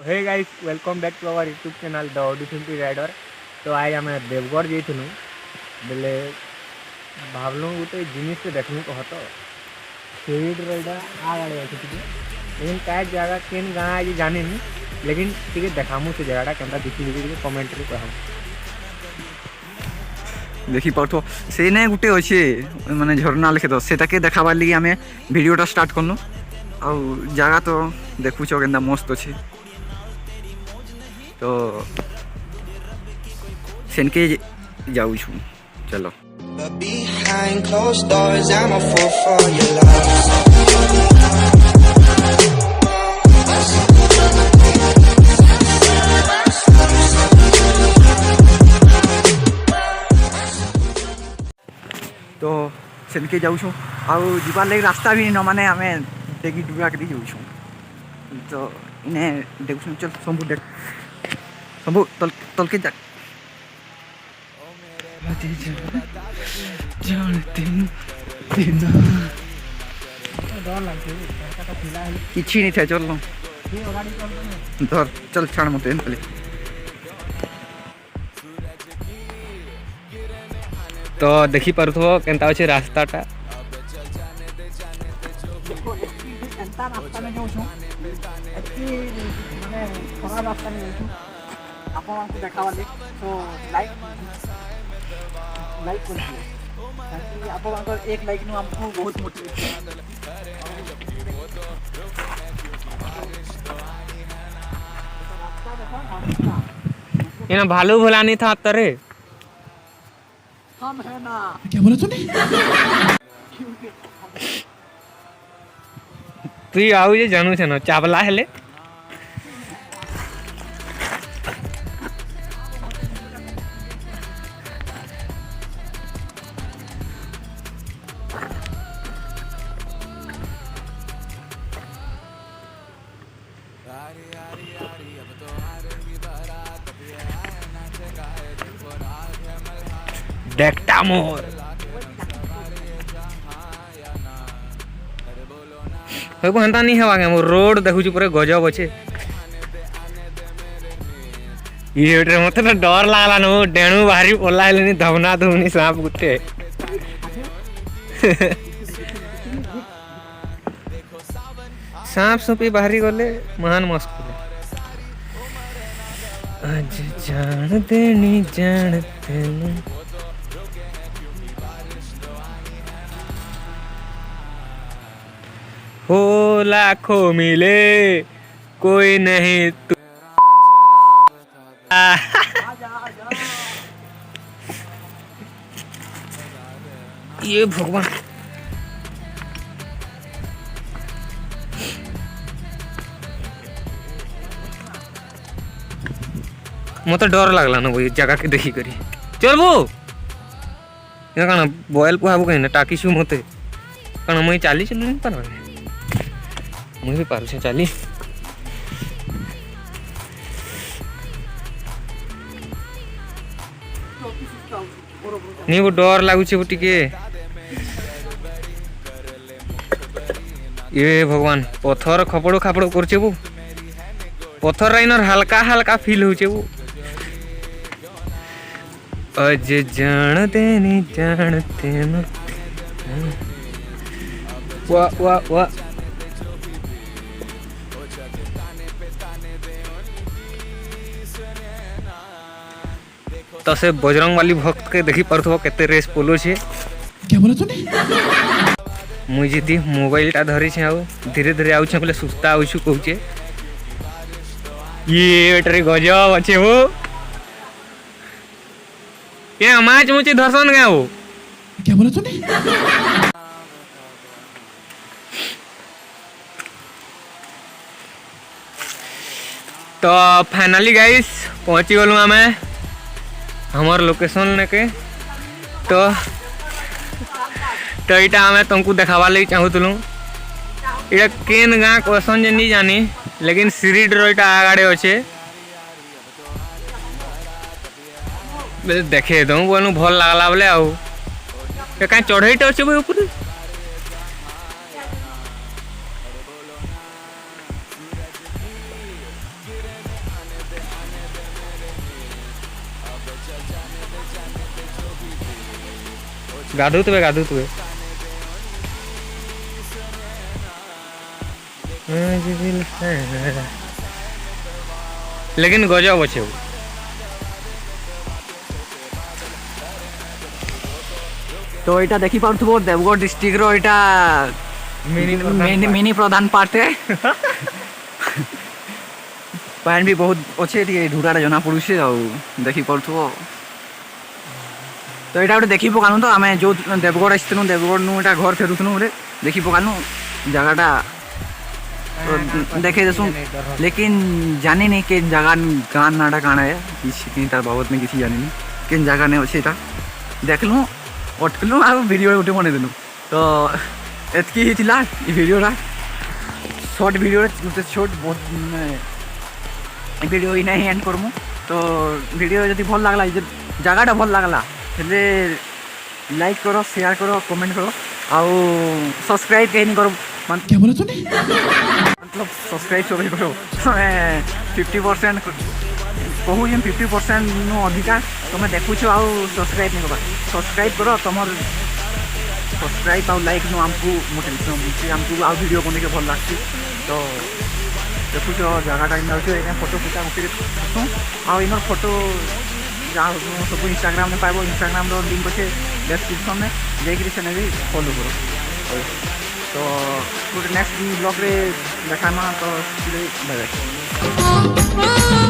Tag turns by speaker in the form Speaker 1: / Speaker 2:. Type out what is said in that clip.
Speaker 1: Hey guys welcome back to our YouTube channel the OD15 rider. तो आज आम देवगढ़ जाइलु बेले भावलु गोटे जिनिस देखूँ कह तो सीरीड रईटा आ गाड़ी अच्छे लेकिन क्या जगह केन गाँ आज जानी लेकिन टी देखामु से जगह केनता देखी कमेंट रे कहूँ
Speaker 2: देखी पार्थ से ना गोटे अच्छे माने झरना लिखे तो से देखाबार लगे आम भिडटा स्टार्ट कलु आ जगह तो देखुच के मस्त अच्छे तो सेनके जाऊ चलो
Speaker 3: behind closed doors I'm a fool for your love
Speaker 2: तो सेनके जाऊ आउ जीवार लगे रास्ता भी न माने आमे देखी डुगा के जाऊ तो इने देखु चल शंभु देख शंभु तल के जा किसी नहीं था चल धर चल छाड़ मत
Speaker 1: तो देखी पार्थो केनता अच्छे रास्ताटा
Speaker 2: एक लाइक नु हमको बहुत मोटिवेट
Speaker 1: ये भालू भोला नहीं था तरे
Speaker 2: हम है ना
Speaker 4: क्या बोला तूने?
Speaker 1: तू आउ जे जानू छे न चावला हेले देखता मोर को हंता नहीं हवा के मोर रोड देखु पूरे गजब अच्छे ये मत तो डर लागला नो डेणु बाहरी पड़ला हेले धवना धुवनी सांप गुटे सांप सुपी बाहरी गले महान मस्त आज जानते नहीं जानते नहीं हो लाखों मिले कोई नहीं तू ये भगवान मत डर लगला ना वो जगह के देखी करी चल वो ये कना बॉयल पुहाबो कहीं ना टाकी सु मते कना मैं चाली चलू नहीं पार मुझे भी पारू से चाली नहीं वो डर लागू वो टिके ये भगवान पत्थर खपड़ो खापड़ो करछे वो पत्थर राइनर हल्का हल्का फील होचे वो अज जानते नहीं जानते न वाह वाह वाह तो से बजरंग वाली भक्त के देखी पार्थो केते रेस पोलो छे
Speaker 4: क्या बोला तूने?
Speaker 1: मुझे जीती मोबाइल टा धरी छे आउ धीरे धीरे आउ छे बोले सुस्ता आउ छु कहूचे ये बेटरे गजब अच्छे वो ये माच मुची धरसन गया वो
Speaker 4: क्या बोला तूने?
Speaker 1: तो फाइनली गाइस पहुंची गलु आमे हमार लोकेशन लेके तो इटा हमें तुमको देखावा लगी चाहूलु इटा केन गाँ क्वेश्चन जे नहीं जानी लेकिन सीरीड रोटा आगाड़े अच्छे देखे दू बोलू भल लगला बोले आउ कहीं चढ़ईटे अच्छे भाई ऊपर ଗାଧୋଉଥିବେ लेकिन गजब अच्छे वो
Speaker 2: तो यहाँ देखी पार्थुव देवगढ़ डिस्ट्रिक्ट रो यहाँ मिनी प्रधान पार्ट है पानी भी बहुत अच्छे ढूढ़ा जना पड़ू देखी पार्थुव तो यहाँ गोटे देखी पकानु तो आम जो देवगढ़ आसलु देवगढ़ नु यहाँ घर फेरुनु बोले देखी पकानु जगहटा तो देखे देसु लेकिन जानी नहीं कि जगह गाँ नाटा काण है किसी तार बाबत में किसी जानी कि जगह नहीं अच्छे देखलु अटकलु आ वीडियो गोटे बनईदेलु तो एतकी ही थिला वीडियोटा शॉर्ट वीडियो गोटे शॉर्ट बहुत वीडियो इना ही एंड करमु तो वीडियो जब भल लगला जगहटा भल लगला लाइक करो शेयर करो कमेंट करो आउ सब्सक्राइब कहीं नहीं करो
Speaker 4: क्या बोला तूने
Speaker 2: मतलब सब्सक्राइब सब करो 50% कहूँ 50% नु अधिका तुम देखु आउ सब्सक्राइब नहीं कर सब्सक्राइब करो तुम सब्सक्राइब आउ लाइक नु आमको मोटिवेशन आमको आउ वीडियो बन के भल लगती तो देखु जगहटा इन फोटो फुटा उठे आउ इन फोटो जहाँ सब इंस्टाग्राम में पाइब इंस्टाग्राम लिंक अच्छे डिस्क्रिप्शन में जाकि से भी फॉलो करो तो नेक्स्ट ब्लॉग रे देखा तो बाय बाय।